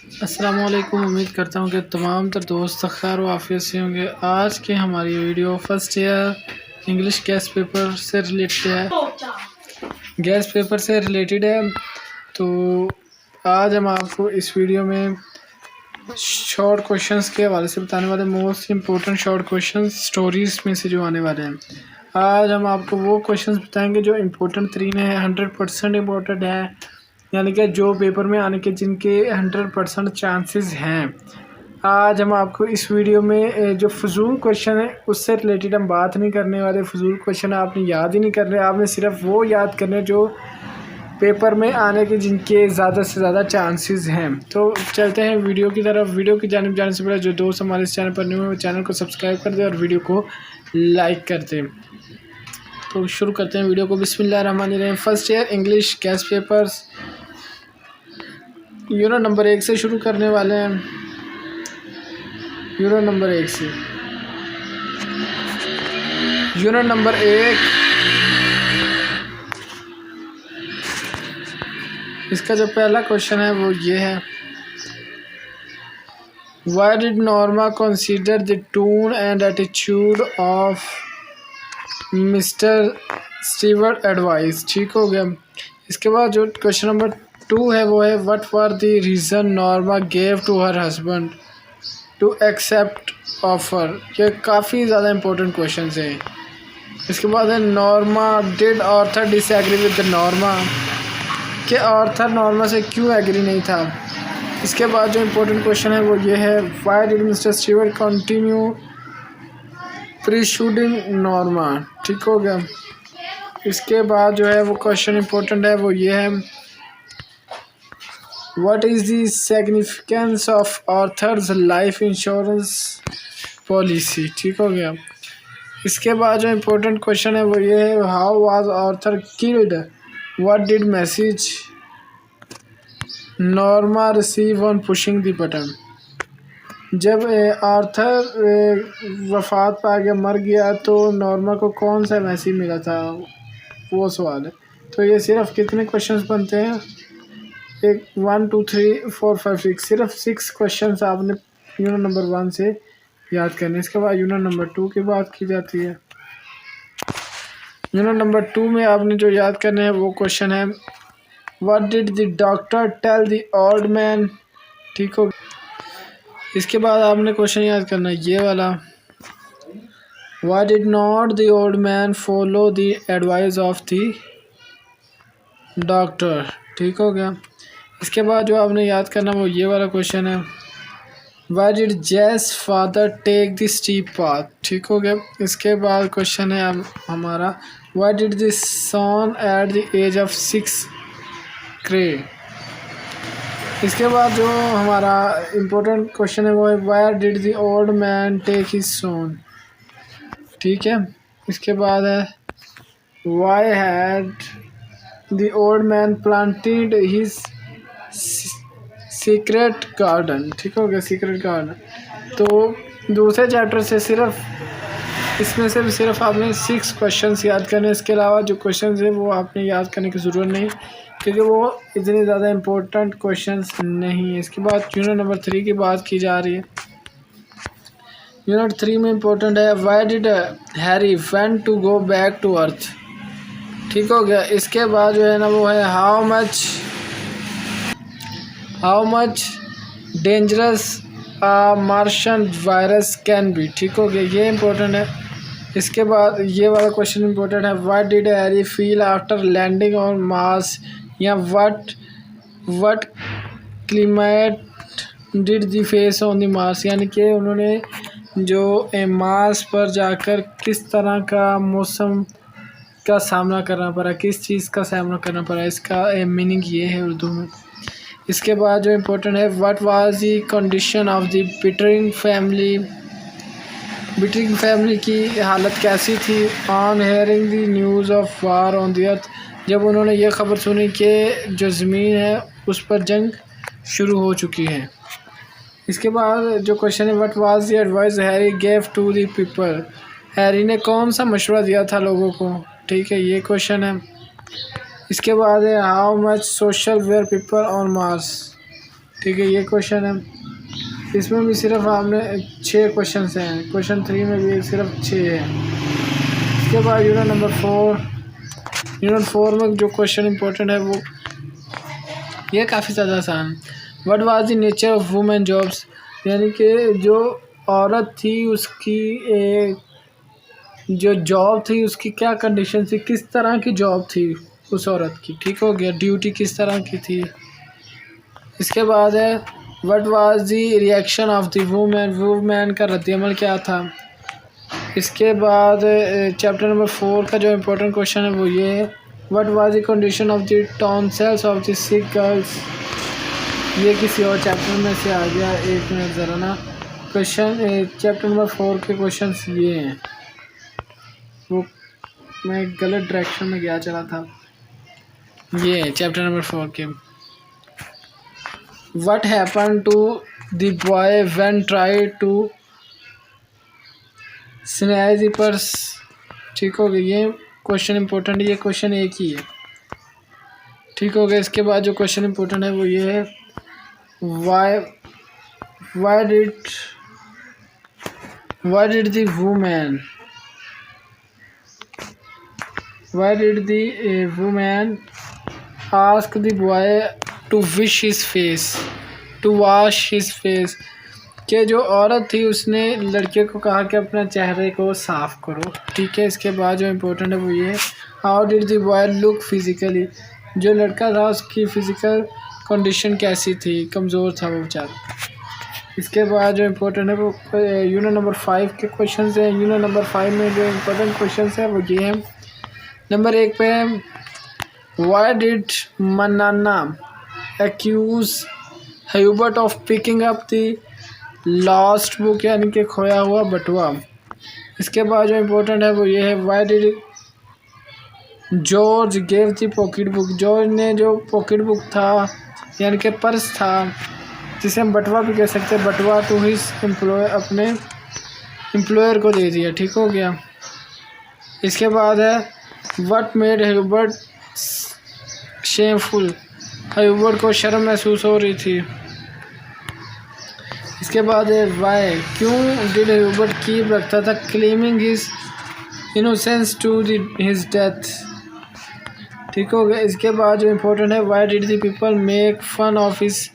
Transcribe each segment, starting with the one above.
अस्सलाम वालेकुम। उम्मीद करता हूँ कि तमाम तर दोस्त खैर व आफियत से होंगे। आज की हमारी video first year English gas paper से रिलेटेड है। तो आज हम आपको इस वीडियो में शॉर्ट क्वेश्चंस के हवाले से बताने वाले, most important short questions stories में से जो आने वाले हैं। आज हम आपको वो क्वेश्चंस बताएंगे जो इम्पोर्टेंट तरीन है, 100% इम्पोर्टेंट है, यानी कि जो पेपर में आने के जिनके 100% चांसेस हैं। आज हम आपको इस वीडियो में जो फजूल क्वेश्चन है उससे रिलेटेड हम बात नहीं करने वाले। फजूल क्वेश्चन आपने याद ही नहीं करने, आपने सिर्फ वो याद करने जो पेपर में आने के जिनके ज़्यादा से ज़्यादा चांसेस हैं। तो चलते हैं वीडियो की तरफ। वीडियो की जानिब जाने से पहले जो दोस्त हमारे इस चैनल पर न्यू है वो चैनल को सब्सक्राइब कर दें और वीडियो को लाइक कर दें। तो शुरू करते हैं वीडियो को। बिस्मिल्लाहिर्रहमानिर्रहीम। First year English gas papers unit number 1 से शुरू करने वाले हैं। यूनिट नंबर 1 से यूनिट नंबर 1, इसका जो पहला क्वेश्चन है वो ये है, why did Norma consider the tone and attitude of mister Stewart advice. ठीक हो गया। इसके बाद जो क्वेश्चन नंबर 2 है वो है, what were the reason Norma gave to her husband to accept offer. ये काफ़ी ज़्यादा इंपॉर्टेंट क्वेश्चन है। इसके बाद है, Norma did Arthur disagree with the Norma, कि ऑर्थर नॉर्मा से क्यों एग्री नहीं था। इसके बाद जो इम्पोर्टेंट क्वेश्चन है वो ये है, why did Mister Stewart continue persuading Norma. ठीक हो गया। इसके बाद जो है वो क्वेश्चन इम्पोर्टेंट है वो ये है, what is the significance of Arthur's life insurance policy. ठीक हो गया। इसके बाद जो इम्पोर्टेंट क्वेश्चन है वो ये है, how was Arthur killed, what did message Norma receive on pushing the button. जब आर्थर वफात पा गया, मर गया, तो नॉर्मा को कौन सा मैसेज मिला था, वो सवाल है। तो ये सिर्फ कितने क्वेश्चंस बनते हैं, 1 2 3 4 5 6, सिर्फ 6 क्वेश्चंस आपने यूनिट नंबर 1 से याद करने। इसके बाद यूनिट नंबर 2 की बात की जाती है। यूनिट नंबर 2 में आपने जो याद करने हैं वो क्वेश्चन है, what did the doctor tell the old man. ठीक हो। इसके बाद आपने क्वेश्चन याद करना है ये वाला, why did not the old man follow the advice of the doctor. ठीक हो गया। इसके बाद जो आपने याद करना वो ये वाला क्वेश्चन है, why did Jess father take the steep path. ठीक हो गया। इसके बाद क्वेश्चन है हमारा, why did the son at the age of 6 cry. इसके बाद जो हमारा इम्पोर्टेंट क्वेश्चन है वो है, why did the old man take his son. ठीक है। इसके बाद है, why had the old man planted his secret garden. ठीक हो गया। Secret garden. तो दूसरे चैप्टर से इसमें से सिर्फ आपने 6 क्वेश्चंस याद करने। इसके अलावा जो क्वेश्चंस है वो आपने याद करने की ज़रूरत नहीं, क्योंकि वो इतने ज़्यादा इम्पोर्टेंट क्वेश्चंस नहीं है। इसके बाद यूनिट नंबर 3 की बात की जा रही है। यूनिट 3 में इम्पोर्टेंट है, why did Harry went to go back to Earth. ठीक हो गया। इसके बाद जो है ना वो है, how much dangerous Martian virus can be. ठीक हो गया। ये इम्पोर्टेंट है। इसके बाद ये वाला क्वेश्चन इम्पोर्टेंट है, what did Harry feel after landing on Mars, या what climate did they face on the Mars, यानी कि उन्होंने जो मार्स पर जाकर किस तरह का मौसम का सामना करना पड़ा, किस चीज़ का सामना करना पड़ा। इसका मीनिंग ये है उर्दू में। इसके बाद जो इम्पोर्टेंट है, what was the condition of the Bittering family. Bittering family की हालत कैसी थी, on hearing the news of war on the Earth, जब उन्होंने ये ख़बर सुनी कि जो ज़मीन है उस पर जंग शुरू हो चुकी है। इसके बाद जो क्वेश्चन है, what was the advice Harry gave to the people. Harry ने कौन सा मशवरा दिया था लोगों को। ठीक है, ये क्वेश्चन है। इसके बाद है, how much social were people on Mars. ठीक है, ये क्वेश्चन है। इसमें भी सिर्फ आपने 6 क्वेश्चन हैं, क्वेश्चन 3 में भी सिर्फ 6 है। इसके बाद यूनिट नंबर 4 में जो क्वेश्चन इंपॉर्टेंट है वो ये काफ़ी ज़्यादा आसान। What was the nature of women jobs, यानी कि जो औरत थी उसकी जो जॉब थी उसकी क्या कंडीशन थी, किस तरह की जॉब थी उस औरत की। ठीक हो गया, ड्यूटी किस तरह की थी। इसके बाद है what was the reaction of the women का रद्दअमल क्या था। इसके बाद चैप्टर नंबर 4 का जो इम्पोर्टेंट क्वेश्चन है वो ये है, what was the condition of the tonsils of the sick girls. ये किसी और चैप्टर में से आ गया, एक मिनट ज़रा ना। क्वेश्चन चैप्टर नंबर 4 के क्वेश्चन ये हैं, वो मैं गलत डायरेक्शन में गया चला था। ये है चैप्टर नंबर 4 के। What happen to the boy when try to snatch the purse. ठीक हो गया, ये क्वेश्चन इंपॉर्टेंट है, ये क्वेश्चन एक ही है। ठीक हो गया। इसके बाद जो क्वेश्चन इंपॉर्टेंट है वो ये है, why did the woman ask the boy to wash his face। कि जो औरत थी उसने लड़के को कहा कि अपना चेहरे को साफ़ करो। ठीक है। इसके बाद जो इम्पोर्टेंट है वो ये है, how did the boy look physically. जो लड़का था उसकी फ़िज़िकल कंडीशन कैसी थी, कमज़ोर था वो बेचारा। इसके बाद जो इम्पोर्टेंट है वो यूनिट नंबर 5 के क्वेश्चन हैं। यूनिट नंबर 5 में जो इम्पोर्टेंट क्वेश्चन है वो ये हैं। नंबर 1 पे why did Manana accuse Hubert of picking up the lost book, यानी कि खोया हुआ बटुआ। इसके बाद जो इम्पोर्टेंट है वो ये है, why did George gave the pocket book. George ने जो पॉकेट बुक था यानी कि पर्स था, जिसे हम बटवा भी कह सकते हैं, बटवा टू हिज एम्प्लॉय, अपने एम्प्लॉयर को दे दिया। ठीक हो गया। इसके बाद है what made Hubert shameful. Hubert को शर्म महसूस हो रही थी। इसके बाद है वाई, क्यों डिड ह्यूबर्ट कीप रखता था claiming his innocence to his death. ठीक हो गया। इसके बाद जो इम्पोर्टेंट है, why did the people make fun of his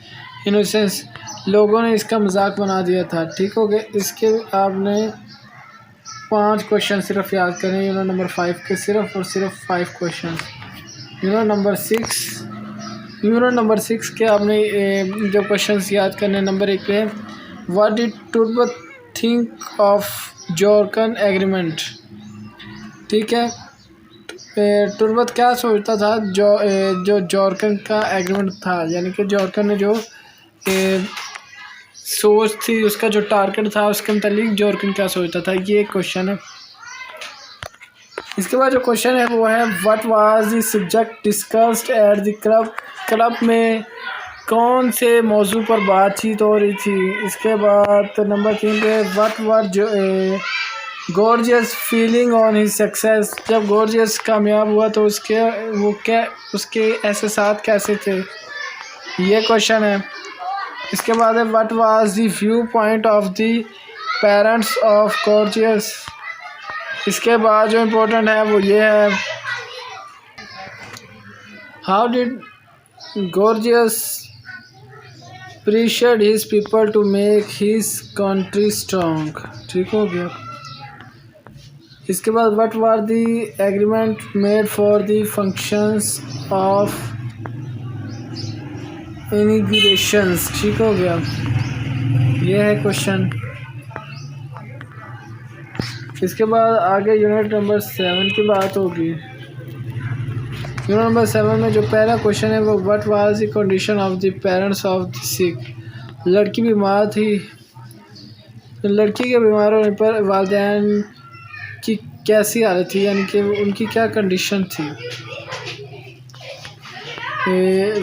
innocence. लोगों ने इसका मजाक बना दिया था। ठीक हो गया। इसके आपने 5 क्वेश्चन सिर्फ याद करें यूनिट नंबर 5 के, सिर्फ और सिर्फ 5 क्वेश्चन। यूनिट नंबर 6 के आपने जो क्वेश्चंस याद करने, नंबर 1 पे what did Turbat think of Jorkan agreement. ठीक है। टुर्बत क्या सोचता था जो जॉर्कन का एग्रीमेंट था, यानी कि जॉर्कन ने जो सोच थी, उसका जो टारगेट था उसके मुतालिक जॉर्कन क्या सोचता था, ये क्वेश्चन है। इसके बाद जो क्वेश्चन है वो है, what was the subject discussed at the club. Club में कौन से मौजू पर बातचीत हो रही थी। इसके बाद नंबर 3 पे what were gorgeous feeling on his success. जब गॉर्जियस कामयाब हुआ तो उसके एहसास कैसे थे, ये क्वेश्चन है। इसके बाद है what was the view point of the parents of Gorgeous. इसके बाद जो इम्पोर्टेंट है वो ये है, how did Gorgeous pressured his people to make his country strong. ठीक हो गया। इसके बाद what were the agreement made for the functions of immigrations. ठीक हो गया। ये है क्वेश्चन। इसके बाद आगे यूनिट नंबर 7 की बात होगी। यूनिट नंबर 7 में जो पहला क्वेश्चन है वो what was the condition of the parents of the sick. लड़की बीमार थी। लड़की के बीमार होने पर वालिदैन की कैसी हालत थी, यानी कि उनकी क्या कंडीशन थी।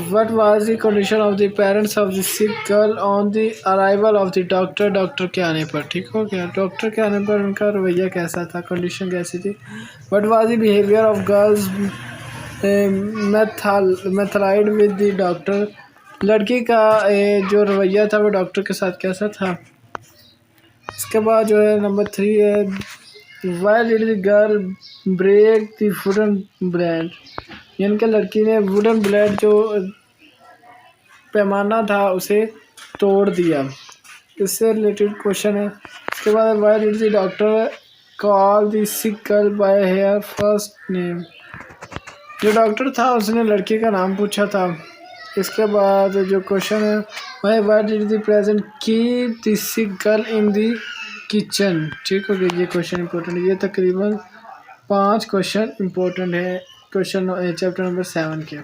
What was the condition of the parents of the sick girl on the arrival of the doctor. Doctor के आने पर। ठीक हो गया। डॉक्टर के आने पर उनका रवैया कैसा था, कंडीशन कैसी थी। What was the behaviour of girls Mathilde with the doctor. लड़की का जो रवैया था वो डॉक्टर के साथ कैसा था। इसके बाद जो है नंबर 3 है, why did the girl break the wooden blade, यानी कि लड़की ने वुडन ब्लेड जो पैमाना था उसे तोड़ दिया। इससे रिलेटेड क्वेश्चन है। इसके बाद why did the doctor call the sick girl by her first name, जो डॉक्टर था उसने लड़की का नाम पूछा था। इसके बाद जो क्वेश्चन है why did the present keep the sick girl in the kitchen. ठीक हो गया, ये क्वेश्चन इंपॉर्टेंट है। ये तकरीबन 5 क्वेश्चन इंपॉर्टेंट है क्वेश्चन चैप्टर नंबर 7 के।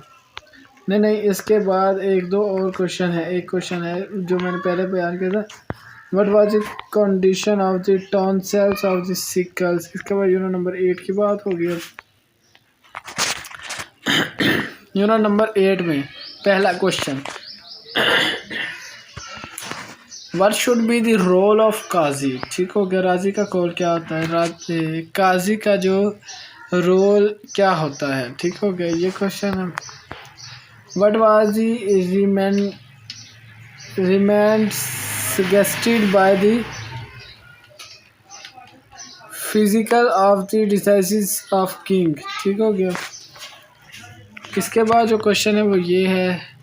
नहीं, इसके बाद 1-2 और क्वेश्चन है। एक क्वेश्चन है जो मैंने पहले बयान किया था, what was the condition of the tonsils of the sick girls. इसके बाद यूनिट नंबर 8 की बात होगी। अब यूनिट नंबर 8 में पहला question, what should be the role of Qazi. ठीक हो गया, राजी का कॉल क्या होता है, काजी का जो रोल क्या होता है। ठीक हो गया, ये क्वेश्चन है। What was the remand suggested by the physical of the disease of king. ठीक हो गया। इसके बाद जो क्वेश्चन है वो ये है,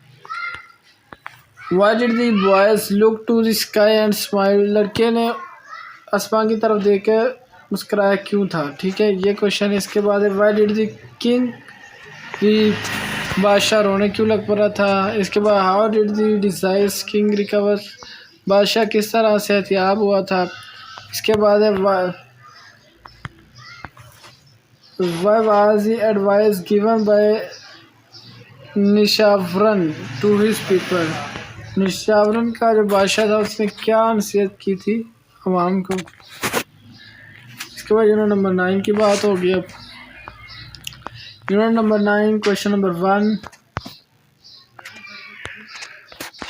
Why did the boys look to the sky and smile? लड़के ने आसमान की तरफ देख कर मुस्कुराया क्यों था। ठीक है, ये क्वेश्चन। इसके बाद है Why did the king weep? बादशाह रोने क्यों लग पड़ा था। इसके बाद How did the deceased king recover? बादशाह किस तरह सेहतियाब हुआ था। इसके बाद है Why was the advice given by निशावरन to his people? निशावरन का जो बादशाह था उसने क्या नसीहत की थी अवाम को। इसके बाद यूनिट नंबर 9 की बात होगी। अब unit number 9 question number 1,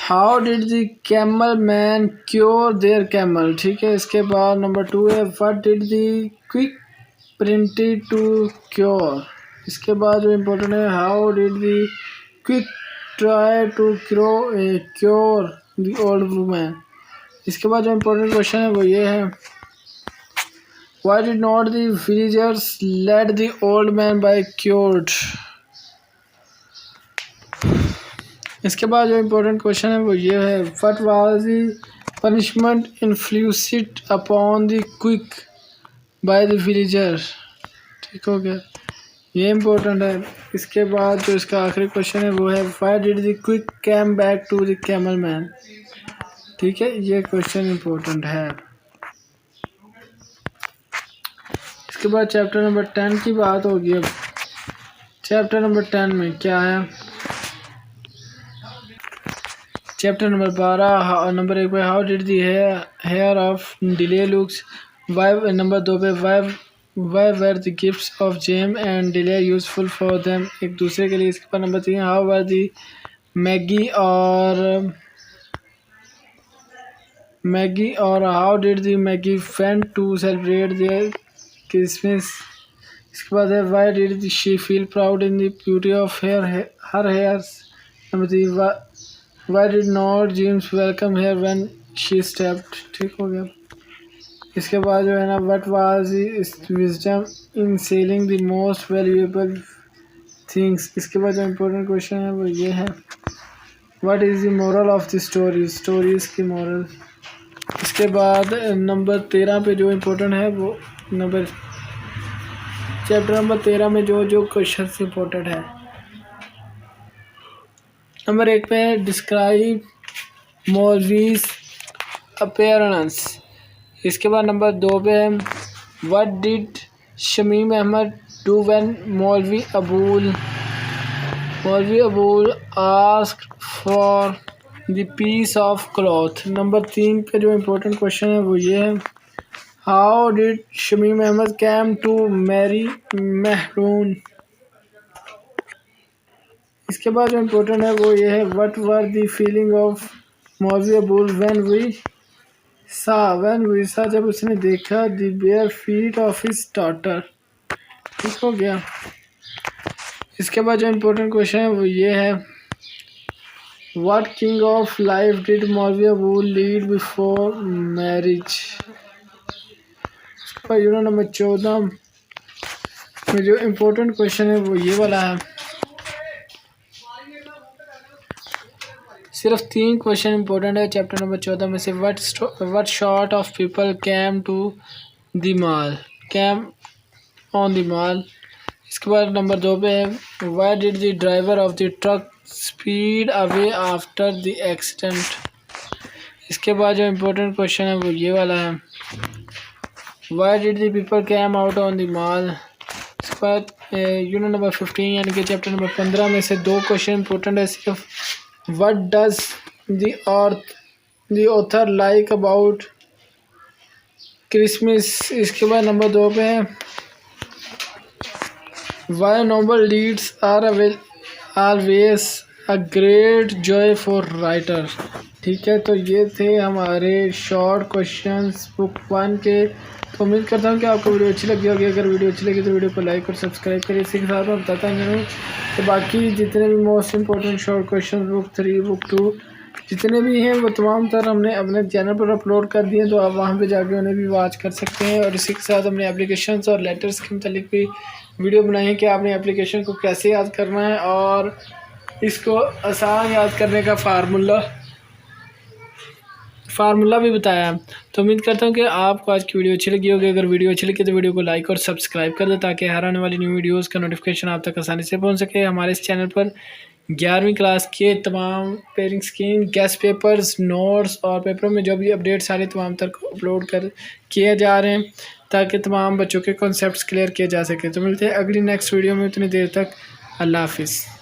how did the camel man cure their camel. ठीक है। इसके बाद नंबर 2 है, what did the quack pretended to cure. इसके बाद जो इम्पोर्टेंट है, how did the quack try to cure the old woman. इसके बाद जो इम्पोर्टेंट क्वेश्चन है वो ये है, why did not the villagers let the old man be cured. इसके बाद जो इम्पोर्टेंट क्वेश्चन है वो ये है, what was the punishment inflicted upon the quick by the villager. ठीक हो गया, ये इम्पोर्टेंट है। इसके बाद जो इसका आखिरी क्वेश्चन है वो है, why did the quack came back to the camel man. ठीक है, ये क्वेश्चन इम्पोर्टेंट है। इसके बाद चैप्टर नंबर 10 की बात होगी। अब चैप्टर नंबर 10 में क्या है, चैप्टर नंबर 12 नंबर 1 पे, how did the hair of Della looks. Why number 2 पे, why were the gifts of Jim and Della useful for them, एक दूसरे के लिए। इसके बाद number 3, how were the Magi और how did the Magi went to celebrate their Christmas. इसके बाद है, why did she feel proud in the beauty of her hairs. Number 3, why did not James welcome hair when she stepped. ठीक हो गया। इसके बाद जो है ना, what was wisdom in selling the most valuable things. इसके बाद जो इम्पोर्टेंट क्वेश्चन है वो ये है, what is the moral of the stories की मोरल। इसके बाद नंबर 13 पे जो इम्पोर्टेंट है वो चैप्टर नंबर 13 में जो क्वेश्चन इम्पोर्टेंट है, नंबर 1 पे डिस्क्राइब मौलवीज अपीयरेंस। इसके बाद नंबर 2 पे है, what did Shamim Ahmad do when Maulvi Abul asked for the piece of cloth. Number 3 पे जो इम्पोर्टेंट क्वेश्चन है वो ये है, how did Shamim Ahmad came to marry Mahrun. इसके बाद जो इम्पोर्टेंट है वो ये है, what were the feeling of Maulvi Abul when we saw जब उसने देखा the bare feet of his daughter. ठीक हो गया। इसके बाद जो इम्पोर्टेंट क्वेश्चन है वो ये है, what kind of life did Maulvi would lead before marriage. पर यूनिट नंबर 14 में जो इम्पोर्टेंट क्वेश्चन है वो ये वाला है। सिर्फ 3 क्वेश्चन इंपॉर्टेंट है चैप्टर नंबर 14 में से। What sort of people came to the mall, came on the mall. इसके बाद नंबर 2 पे है why did the driver of the truck speed away after the accident. इसके बाद जो इम्पोर्टेंट क्वेश्चन है वो ये वाला है why did the people came out on the mall. इसके बाद यूनिट नंबर 15 यानी कि चैप्टर नंबर 15 में से 2 क्वेश्चन इंपॉर्टेंट है सिर्फ। What does the author like about Christmas. इसके बाद नंबर 2 पे है why noble leads are always a great joy for writer. ठीक है, तो ये थे हमारे शॉर्ट क्वेश्चंस बुक 1 के। तो उम्मीद करता हूँ कि आपको वीडियो अच्छी लगी होगी। अगर वीडियो अच्छी लगी तो वीडियो को लाइक और सब्सक्राइब करिए। इसी के साथ मैं बताता हूँ तो बाकी जितने भी most important short question book 3 book 2 जितने भी हैं वो तमाम तर हमने अपने चैनल पर अपलोड कर दिए, तो आप वहाँ पे जाके उन्हें भी वॉच कर सकते हैं। और इसी के साथ हमने एप्लीकेशंस और लेटर्स के मतलब भी वीडियो बनाई है कि आपने एप्लीकेशन को कैसे याद करना है और इसको आसान याद करने का फार्मूला भी बताया है। तो उम्मीद करता हूँ कि आपको आज की वीडियो अच्छी लगी होगी। अगर वीडियो अच्छी लगी तो वीडियो को लाइक और सब्सक्राइब कर दो ताकि हर आने वाली न्यू वीडियोस का नोटिफिकेशन आप तक आसानी से पहुँच सके। हमारे इस चैनल पर 11वीं क्लास के तमाम pairing scheme, guest papers, notes और पेपरों में जो भी अपडेट सारे तमाम तक अपलोड किए जा रहे हैं ताकि तमाम बच्चों के कॉन्सेप्ट्स क्लियर किए जा सके। तो मिलते हैं अगली नेक्स्ट वीडियो में। उतनी देर तक अल्लाह हाफिज़।